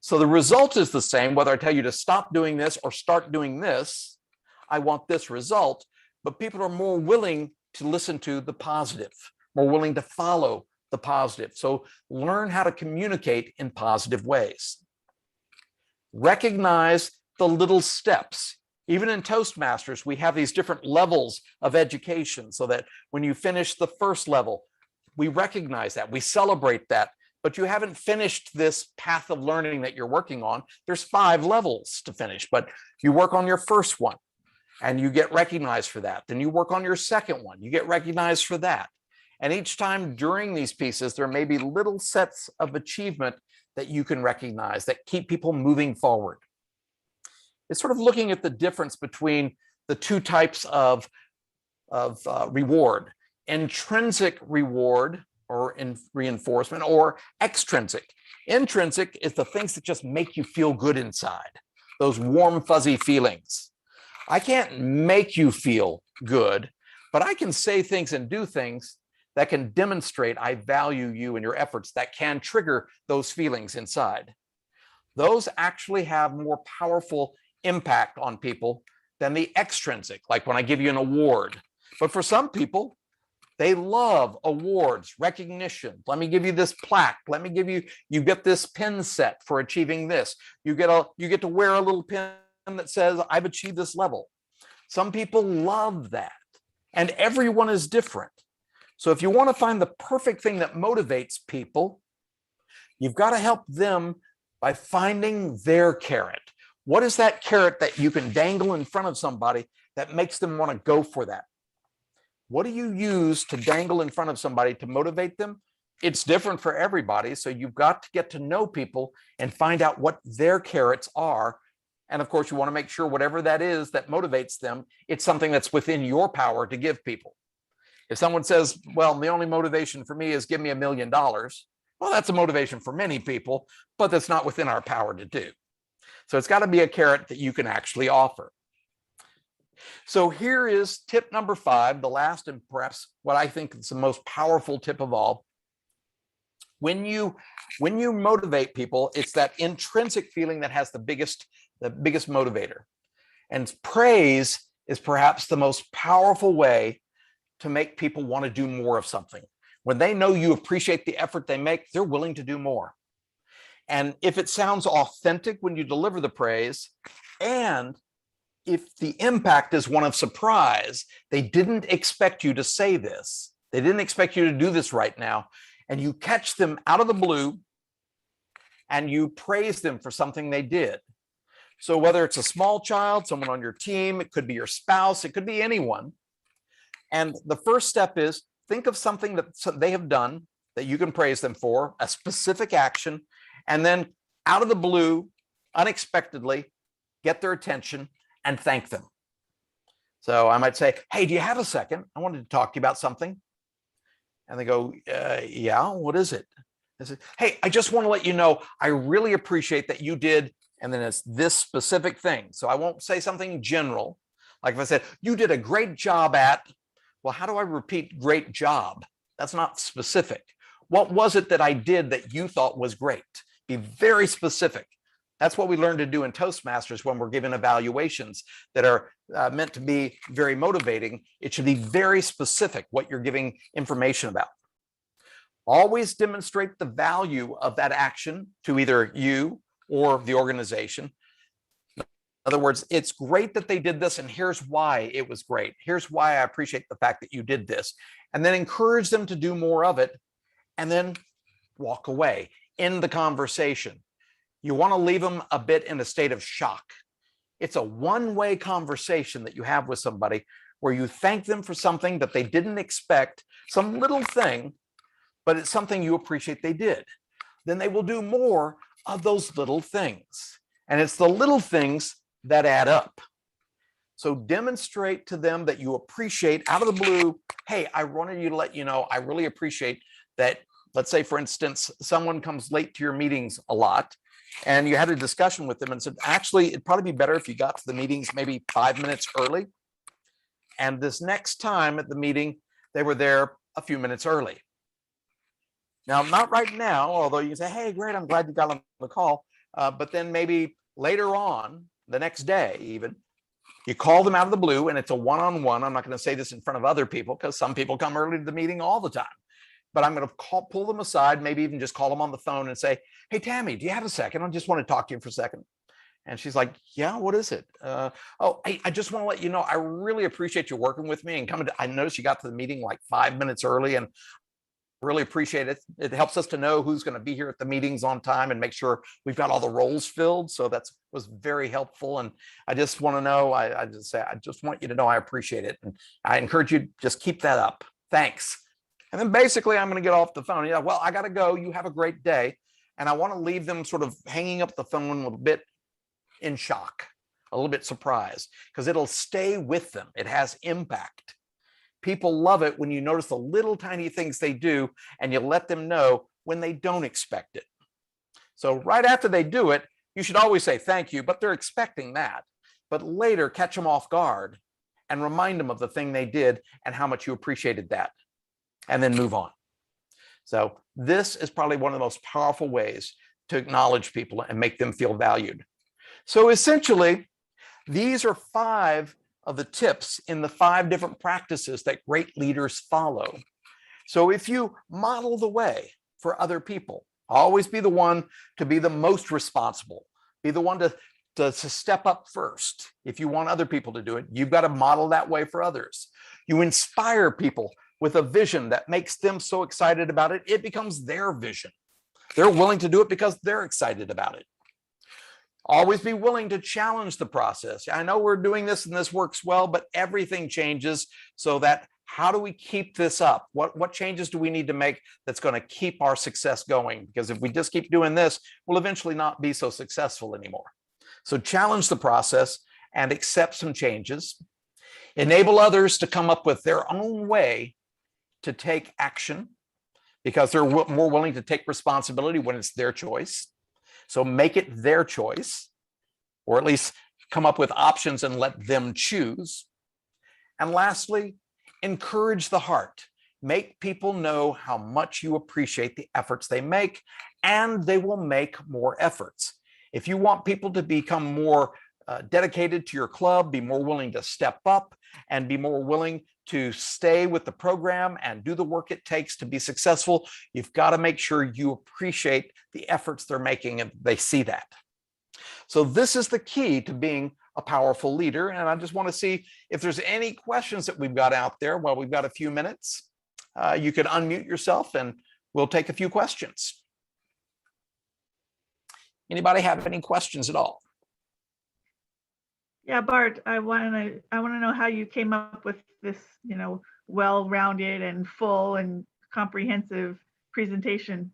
So the result is the same, whether I tell you to stop doing this or start doing this, I want this result, but people are more willing to listen to the positive, more willing to follow the positive. So learn how to communicate in positive ways. Recognize the little steps. Even in Toastmasters, we have these different levels of education so that when you finish the first level, we recognize that, we celebrate that, but you haven't finished this path of learning that you're working on. There's 5 levels to finish, but you work on your first one and you get recognized for that. Then you work on your second one, you get recognized for that. And each time during these pieces, there may be little sets of achievement that you can recognize that keep people moving forward. It's sort of looking at the difference between the 2 types of reward: intrinsic reward or in reinforcement, or extrinsic. Intrinsic is the things that just make you feel good inside, those warm, fuzzy feelings. I can't make you feel good, but I can say things and do things that can demonstrate I value you and your efforts, that can trigger those feelings inside. Those actually have more powerful impact on people than the extrinsic, like when I give you an award. But for some people, they love awards, recognition. Let me give you this plaque. Let me give you, you get this pin set for achieving this. You get to wear a little pin that says, I've achieved this level. Some people love that, and everyone is different. So if you want to find the perfect thing that motivates people, you've got to help them by finding their carrot. What is that carrot that you can dangle in front of somebody that makes them want to go for that? What do you use to dangle in front of somebody to motivate them? It's different for everybody. So you've got to get to know people and find out what their carrots are. And of course, you want to make sure whatever that is that motivates them, it's something that's within your power to give people. If someone says, well, the only motivation for me is give me $1 million, well, that's a motivation for many people, but that's not within our power to do. So it's got to be a carrot that you can actually offer. So here is tip number 5, the last and perhaps what I think is the most powerful tip of all. When you motivate people, it's that intrinsic feeling that has the biggest motivator. And praise is perhaps the most powerful way to make people want to do more of something. When they know you appreciate the effort they make, they're willing to do more. And if it sounds authentic when you deliver the praise, and if the impact is one of surprise, they didn't expect you to say this, they didn't expect you to do this right now, and you catch them out of the blue and you praise them for something they did. So whether it's a small child, someone on your team, it could be your spouse, it could be anyone. And the first step is think of something that they have done that you can praise them for, a specific action, and then out of the blue, unexpectedly, get their attention and thank them. So I might say, hey, do you have a second? I wanted to talk to you about something. And they go, yeah, what is it? I say, hey, I just want to let you know, I really appreciate that you did, and then it's this specific thing. So I won't say something general. Like if I said, you did a great job at, well, how do I repeat great job? That's not specific. What was it that I did that you thought was great? Be very specific. That's what we learn to do in Toastmasters when we're given evaluations that are meant to be very motivating. It should be very specific what you're giving information about. Always demonstrate the value of that action to either you or the organization. In other words, it's great that they did this, and here's why it was great. Here's why I appreciate the fact that you did this. And then encourage them to do more of it, and then walk away. End the conversation. You want to leave them a bit in a state of shock. It's a one-way conversation that you have with somebody where you thank them for something that they didn't expect, some little thing, but it's something you appreciate they did. Then they will do more of those little things. And it's the little things that add up. So demonstrate to them that you appreciate out of the blue, hey, I wanted you to let you know, I really appreciate that. Let's say, for instance, someone comes late to your meetings a lot, and you had a discussion with them and said, actually, it'd probably be better if you got to the meetings maybe 5 minutes early. And this next time at the meeting, they were there a few minutes early. Now, not right now, although you can say, hey, great, I'm glad you got on the call. But then maybe later on, the next day even, you call them out of the blue and it's a one-on-one. I'm not going to say this in front of other people because some people come early to the meeting all the time. But I'm going to pull them aside, maybe even just call them on the phone and say, hey, Tammy, do you have a second? I just want to talk to you for a second. And she's like, yeah, what is it? I just want to let you know, I really appreciate you working with me and coming to, I noticed you got to the meeting like 5 minutes early and really appreciate it. It helps us to know who's going to be here at the meetings on time and make sure we've got all the roles filled. So that was very helpful. And I just want to know, I just want you to know I appreciate it. And I encourage you, just keep that up. Thanks. And then basically I'm going to get off the phone. Yeah, well, I got to go. You have a great day. And I want to leave them sort of hanging up the phone a little bit in shock, a little bit surprised, because it'll stay with them. It has impact. People love it when you notice the little tiny things they do and you let them know when they don't expect it. So right after they do it, you should always say thank you, but they're expecting that. But later catch them off guard and remind them of the thing they did and how much you appreciated that, and then move on. So this is probably one of the most powerful ways to acknowledge people and make them feel valued. So essentially, these are 5 of the tips in the 5 different practices that great leaders follow. So if you model the way for other people, always be the one to be the most responsible, be the one to step up first. If you want other people to do it, you've got to model that way for others. You inspire people with a vision that makes them so excited about it, it becomes their vision. They're willing to do it because they're excited about it. Always be willing to challenge the process. I know we're doing this and this works well, but everything changes. So that how do we keep this up? What changes do we need to make that's going to keep our success going? Because if we just keep doing this, we'll eventually not be so successful anymore. So challenge the process and accept some changes. Enable others to come up with their own way to take action because they're more willing to take responsibility when it's their choice. So make it their choice, or at least come up with options and let them choose. And lastly, encourage the heart. Make people know how much you appreciate the efforts they make, and they will make more efforts. If you want people to become more dedicated to your club, be more willing to step up, and be more willing to stay with the program and do the work it takes to be successful, you've got to make sure you appreciate the efforts they're making and they see that. So this is the key to being a powerful leader. And I just want to see if there's any questions that we've got out there. Well, we've got a few minutes. You can unmute yourself and we'll take a few questions. Anybody have any questions at all? Yeah, Bart, I want to know how you came up with this, well-rounded and full and comprehensive presentation.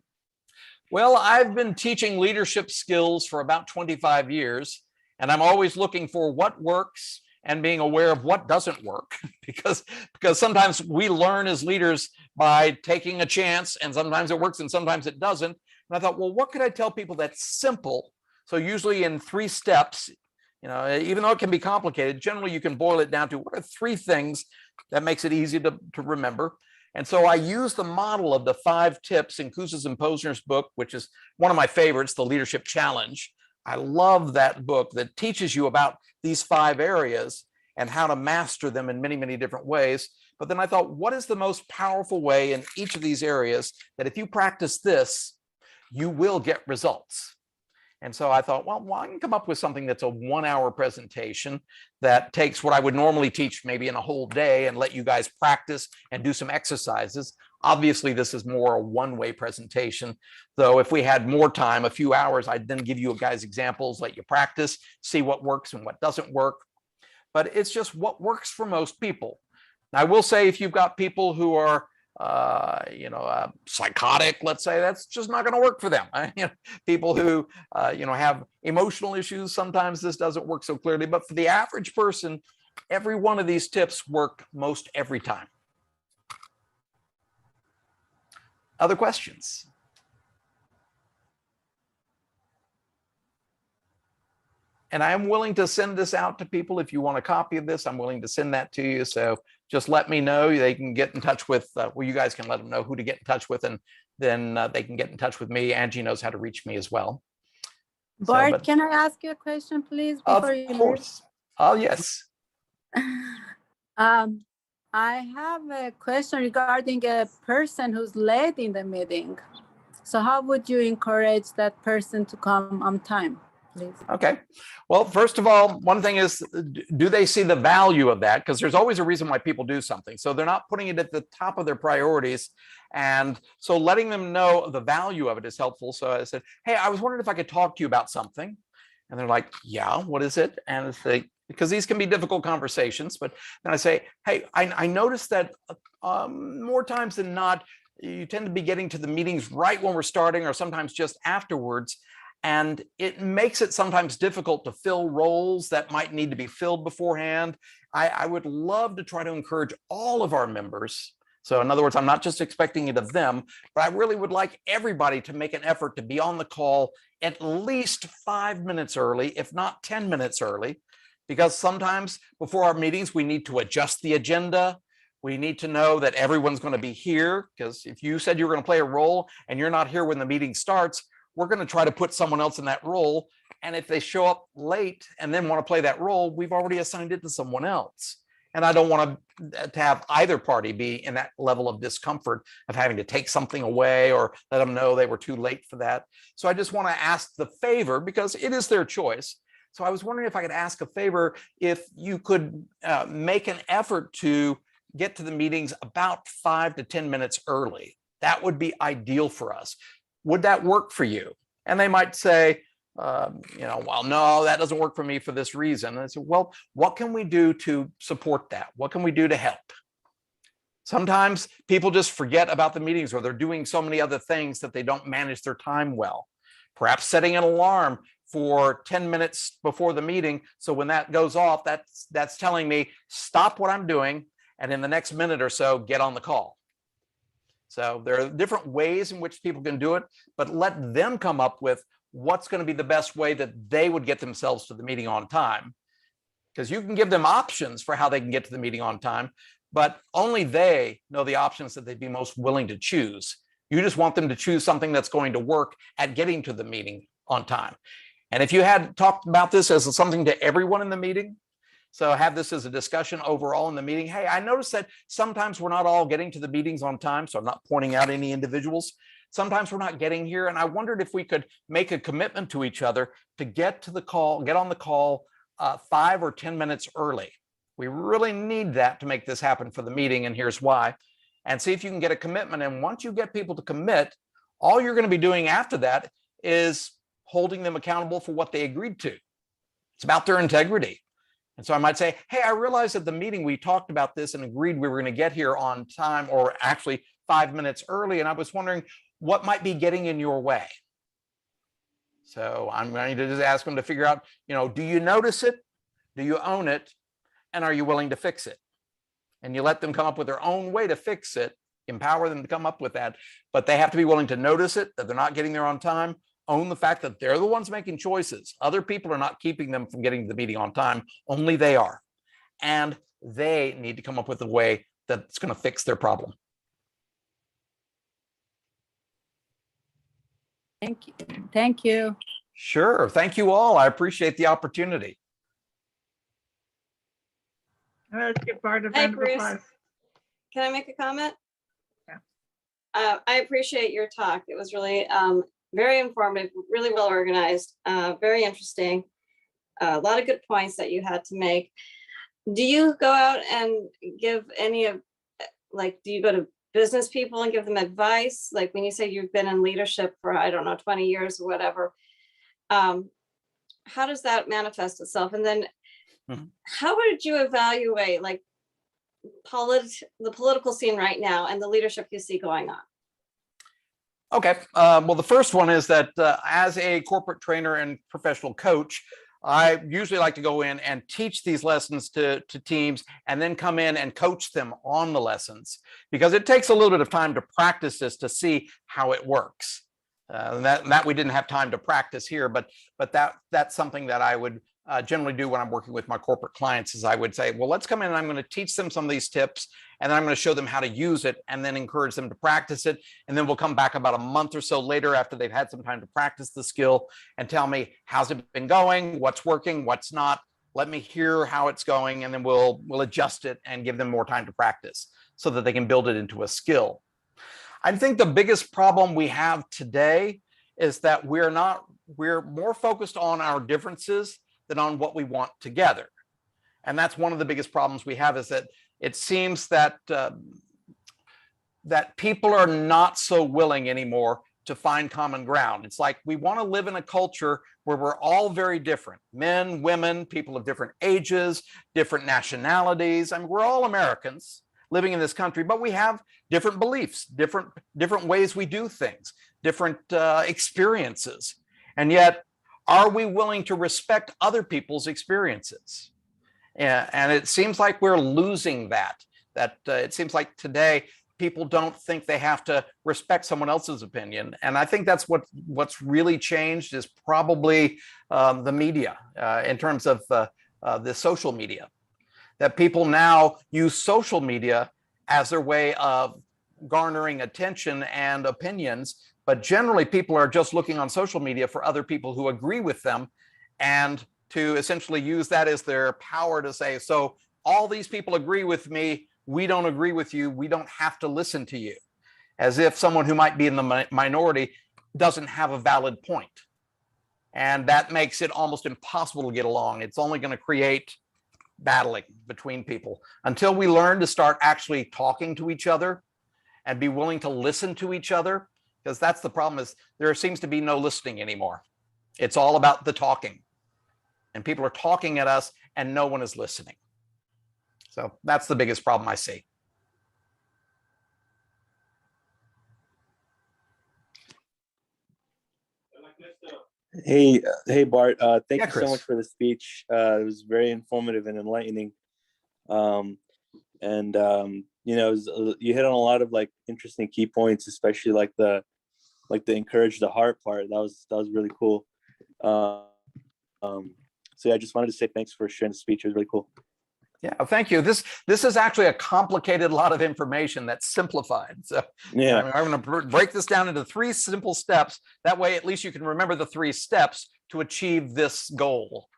Well, I've been teaching leadership skills for about 25 years, and I'm always looking for what works and being aware of what doesn't work because sometimes we learn as leaders by taking a chance, and sometimes it works and sometimes it doesn't. And I thought, well, what could I tell people that's simple? So usually in 3 steps, even though it can be complicated, generally you can boil it down to what are 3 things that makes it easy to remember. And so I use the model of the 5 tips in Kouzes and Pozner's book, which is one of my favorites, The Leadership Challenge. I love that book that teaches you about these 5 areas and how to master them in many, many different ways. But then I thought, what is the most powerful way in each of these areas that if you practice this, you will get results? And so I thought, well, I can come up with something that's a 1-hour presentation that takes what I would normally teach maybe in a whole day and let you guys practice and do some exercises. Obviously, this is more a one-way presentation. Though if we had more time, a few hours, I'd then give you guys examples, let you practice, see what works and what doesn't work. But it's just what works for most people. Now, I will say if you've got people who are psychotic, let's say, that's just not going to work for them. People who, have emotional issues, sometimes this doesn't work so clearly, but for the average person, every one of these tips work most every time. Other questions? And I'm willing to send this out to people. If you want a copy of this, I'm willing to send that to you. So just let me know. They can get in touch with, you guys can let them know who to get in touch with, and then they can get in touch with me. Angie knows how to reach me as well. Bart, can I ask you a question, please, before you leave? Of course. Oh, yes. I have a question regarding a person who's late in the meeting. So how would you encourage that person to come on time, please? Okay. Well, first of all, one thing is, do they see the value of that? Because there's always a reason why people do something. So they're not putting it at the top of their priorities. And so letting them know the value of it is helpful. So I said, hey, I was wondering if I could talk to you about something. And they're like, yeah, what is it? And it's like, because these can be difficult conversations, but then I say, hey, I noticed that more times than not, you tend to be getting to the meetings right when we're starting or sometimes just afterwards. And it makes it sometimes difficult to fill roles that might need to be filled beforehand. I would love to try to encourage all of our members. So in other words, I'm not just expecting it of them, but I really would like everybody to make an effort to be on the call at least 5 minutes early, if not 10 minutes early, because sometimes before our meetings, we need to adjust the agenda. We need to know that everyone's going to be here, because if you said you're going to play a role and you're not here when the meeting starts, we're going to try to put someone else in that role. And if they show up late and then want to play that role, we've already assigned it to someone else. And I don't want to have either party be in that level of discomfort of having to take something away or let them know they were too late for that. So I just want to ask the favor, because it is their choice. So I was wondering if I could ask a favor, if you could make an effort to get to the meetings about 5 to 10 minutes early. That would be ideal for us. Would that work for you? And they might say, well, no, that doesn't work for me for this reason. And I said, well, what can we do to support that? What can we do to help? Sometimes people just forget about the meetings, or they're doing so many other things that they don't manage their time well. Perhaps setting an alarm for 10 minutes before the meeting. So when that goes off, that's telling me, stop what I'm doing, and in the next minute or so, get on the call. So there are different ways in which people can do it, but let them come up with what's going to be the best way that they would get themselves to the meeting on time. Because you can give them options for how they can get to the meeting on time, but only they know the options that they'd be most willing to choose. You just want them to choose something that's going to work at getting to the meeting on time. And if you had talked about this as something to everyone in the meeting, so have this as a discussion overall in the meeting. Hey, I noticed that sometimes we're not all getting to the meetings on time, so I'm not pointing out any individuals. Sometimes we're not getting here, and I wondered if we could make a commitment to each other to get to the call, get on the call 5 or 10 minutes early. We really need that to make this happen for the meeting, and here's why. And see if you can get a commitment. And once you get people to commit, all you're going to be doing after that is holding them accountable for what they agreed to. It's about their integrity. And so I might say, hey, I realized at the meeting we talked about this and agreed we were going to get here on time, or actually 5 minutes early. And I was wondering what might be getting in your way. So I'm going to just ask them to figure out, do you notice it? Do you own it? And are you willing to fix it? And you let them come up with their own way to fix it, empower them to come up with that. But they have to be willing to notice it, that they're not getting there on time, own the fact that they're the ones making choices. Other people are not keeping them from getting to the meeting on time. Only they are. And they need to come up with a way that's going to fix their problem. Thank you. Thank you. Sure. Thank you all. I appreciate the opportunity. All right, let's give Bart a Hey, round of Bruce. applause. Can I make a comment? Yeah. I appreciate your talk. It was really very informative, really well organized, very interesting. A lot of good points that you had to make. Do you go out and give any of, do you go to business people and give them advice? Like when you say you've been in leadership for, I don't know, 20 years or whatever, how does that manifest itself? And then how would you evaluate the political scene right now and the leadership you see going on? Okay. Well, the first one is that as a corporate trainer and professional coach, I usually like to go in and teach these lessons to teams and then come in and coach them on the lessons, because it takes a little bit of time to practice this to see how it works. That we didn't have time to practice here, but that's something that I would generally do when I'm working with my corporate clients is I would say, well, let's come in and I'm going to teach them some of these tips, and then I'm going to show them how to use it and then encourage them to practice it. And then we'll come back about a month or so later after they've had some time to practice the skill and tell me, how's it been going? What's working? What's not? Let me hear how it's going, and then we'll adjust it and give them more time to practice so that they can build it into a skill. I think the biggest problem we have today is that we're more focused on our differences than on what we want together. And that's one of the biggest problems we have, is that it seems that that people are not so willing anymore to find common ground. It's like we want to live in a culture where we're all very different. Men, women, people of different ages, different nationalities. I mean, we're all Americans living in this country, but we have different beliefs, different ways we do things, different experiences. And yet, are we willing to respect other people's experiences? And it seems like we're losing that. It seems like today people don't think they have to respect someone else's opinion. And I think that's what's really changed is probably the media in terms of the social media. That people now use social media as their way of garnering attention and opinions. But generally, people are just looking on social media for other people who agree with them, and to essentially use that as their power to say, so all these people agree with me, we don't agree with you, we don't have to listen to you. As if someone who might be in the minority doesn't have a valid point. And that makes it almost impossible to get along. It's only going to create battling between people. Until we learn to start actually talking to each other and be willing to listen to each other, because that's the problem, is there seems to be no listening anymore. It's all about the talking. And people are talking at us and no one is listening. So that's the biggest problem I see. Hey, Bart. Thank you Chris. so much for the speech. It was very informative and enlightening. You know, you hit on a lot of like interesting key points, especially like the encourage the heart part. That was really cool. So yeah, I just wanted to say thanks for sharing the speech. It was really cool. Yeah, thank you. This is actually a complicated lot of information that's simplified. So Yeah, I'm going to break this down into 3 simple steps. That way, at least you can remember the 3 steps to achieve this goal.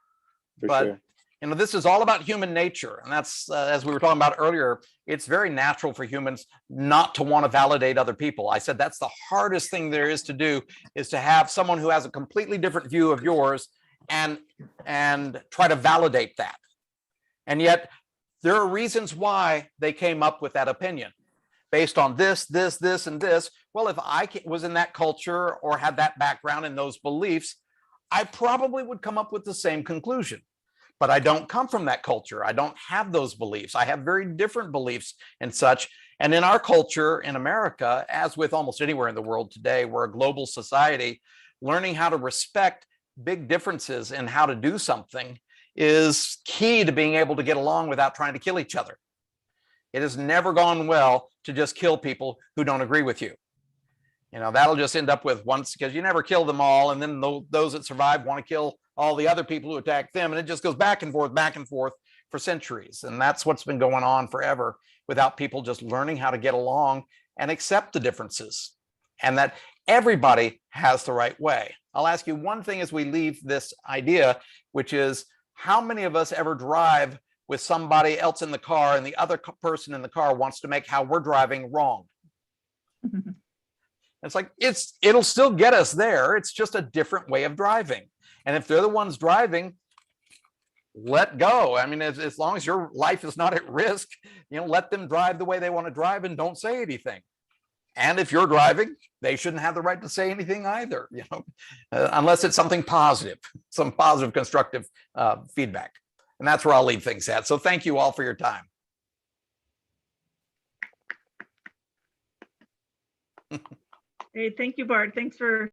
for But sure. you know, this is all about human nature, and that's as we were talking about earlier. It's very natural for humans not to want to validate other people. I said that's the hardest thing there is to do, is to have someone who has a completely different view of yours and try to validate that. And yet there are reasons why they came up with that opinion based on this, and this. Well, if I was in that culture or had that background and those beliefs, I probably would come up with the same conclusion. But I don't come from that culture. I don't have those beliefs. I have very different beliefs and such. And in our culture in America, as with almost anywhere in the world today, we're a global society, learning how to respect big differences in how to do something is key to being able to get along without trying to kill each other. It has never gone well to just kill people who don't agree with you. You know, that'll just end up with once, because you never kill them all. And then those that survive want to kill all the other people who attack them. And it just goes back and forth for centuries. And that's what's been going on forever, without people just learning how to get along and accept the differences, and that everybody has the right way. I'll ask you one thing as we leave this idea, which is, how many of us ever drive with somebody else in the car and the other person in the car wants to make how we're driving wrong? It's like, it'll still get us there. It's just a different way of driving. And if they're the ones driving, let go. I mean, as long as your life is not at risk, you know, let them drive the way they want to drive and don't say anything. And if you're driving, they shouldn't have the right to say anything either, you know, unless it's something positive, some positive, constructive feedback. And that's where I'll leave things at. So thank you all for your time. Hey, thank you, Bart. Thanks for